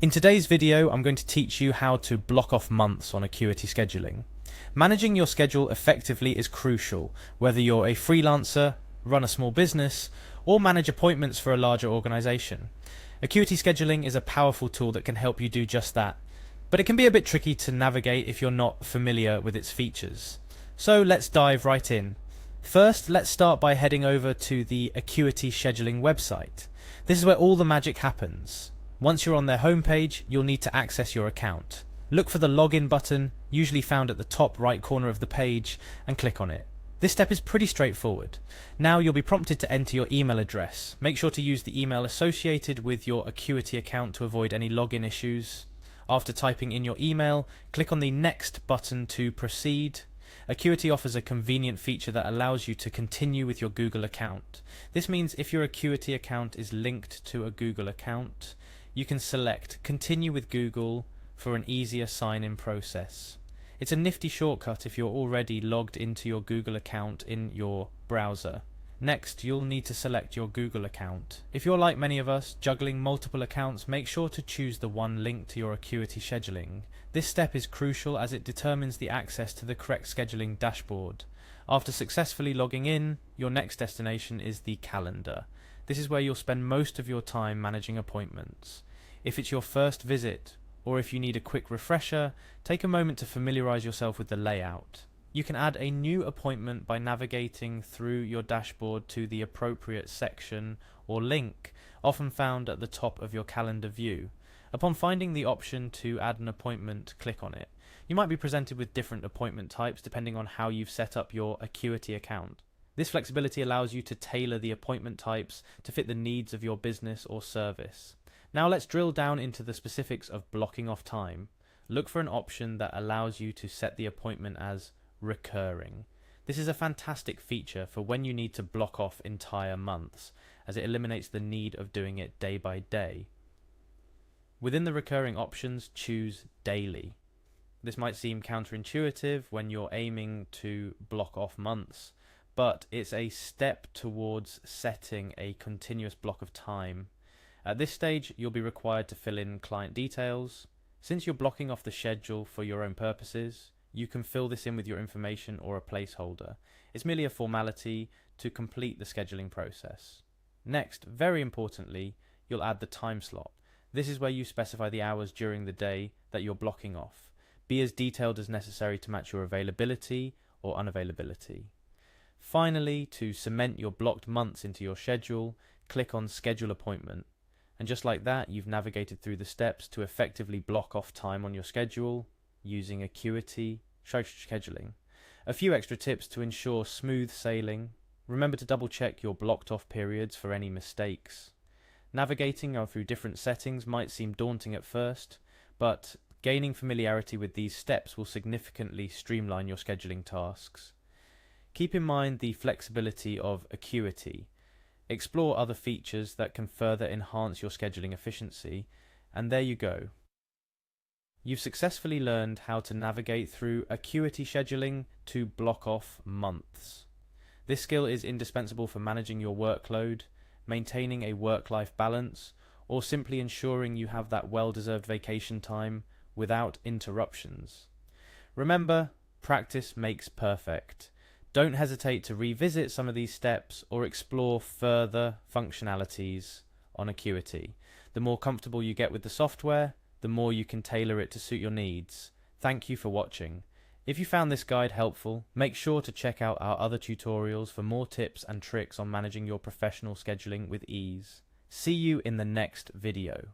In today's video, I'm going to teach you how to block off months on Acuity scheduling. Managing your schedule effectively is crucial, whether you're a freelancer, run a small business, or manage appointments for a larger organization. Acuity scheduling is a powerful tool that can help you do just that, but it can be a bit tricky to navigate if you're not familiar with its features. So let's dive right in. First, let's start by heading over to the Acuity scheduling website. This is where all the magic happens. Once you're on their homepage, you'll need to access your account. Look for the login button, usually found at the top right corner of the page, and click on it. This step is pretty straightforward. Now you'll be prompted to enter your email address. Make sure to use the email associated with your Acuity account to avoid any login issues. After typing in your email, click on the Next button to proceed. Acuity offers a convenient feature that allows you to continue with your Google account. This means if your Acuity account is linked to a Google account, you can select Continue with Google for an easier sign-in process. It's a nifty shortcut if you're already logged into your Google account in your browser. Next, you'll need to select your Google account. If you're like many of us, juggling multiple accounts, make sure to choose the one linked to your Acuity scheduling. This step is crucial as it determines the access to the correct scheduling dashboard. After successfully logging in, your next destination is the calendar. This is where you'll spend most of your time managing appointments. If it's your first visit, or if you need a quick refresher, take a moment to familiarize yourself with the layout. You can add a new appointment by navigating through your dashboard to the appropriate section or link, often found at the top of your calendar view. Upon finding the option to add an appointment, click on it. You might be presented with different appointment types depending on how you've set up your Acuity account. This flexibility allows you to tailor the appointment types to fit the needs of your business or service. Now let's drill down into the specifics of blocking off time. Look for an option that allows you to set the appointment as recurring. This is a fantastic feature for when you need to block off entire months, as it eliminates the need of doing it day by day. Within the recurring options, choose daily. This might seem counterintuitive when you're aiming to block off months, but it's a step towards setting a continuous block of time. At this stage, you'll be required to fill in client details. Since you're blocking off the schedule for your own purposes, you can fill this in with your information or a placeholder. It's merely a formality to complete the scheduling process. Next, very importantly, you'll add the time slot. This is where you specify the hours during the day that you're blocking off. Be as detailed as necessary to match your availability or unavailability. Finally, to cement your blocked months into your schedule, click on Schedule Appointment. And just like that, you've navigated through the steps to effectively block off time on your schedule using Acuity scheduling. A few extra tips to ensure smooth sailing. Remember to double check your blocked off periods for any mistakes. Navigating through different settings might seem daunting at first, but gaining familiarity with these steps will significantly streamline your scheduling tasks. Keep in mind the flexibility of Acuity. Explore other features that can further enhance your scheduling efficiency, and there you go. You've successfully learned how to navigate through Acuity scheduling to block off months. This skill is indispensable for managing your workload, maintaining a work-life balance, or simply ensuring you have that well-deserved vacation time without interruptions. Remember, practice makes perfect. Don't hesitate to revisit some of these steps or explore further functionalities on Acuity. The more comfortable you get with the software, the more you can tailor it to suit your needs. Thank you for watching. If you found this guide helpful, make sure to check out our other tutorials for more tips and tricks on managing your professional scheduling with ease. See you in the next video.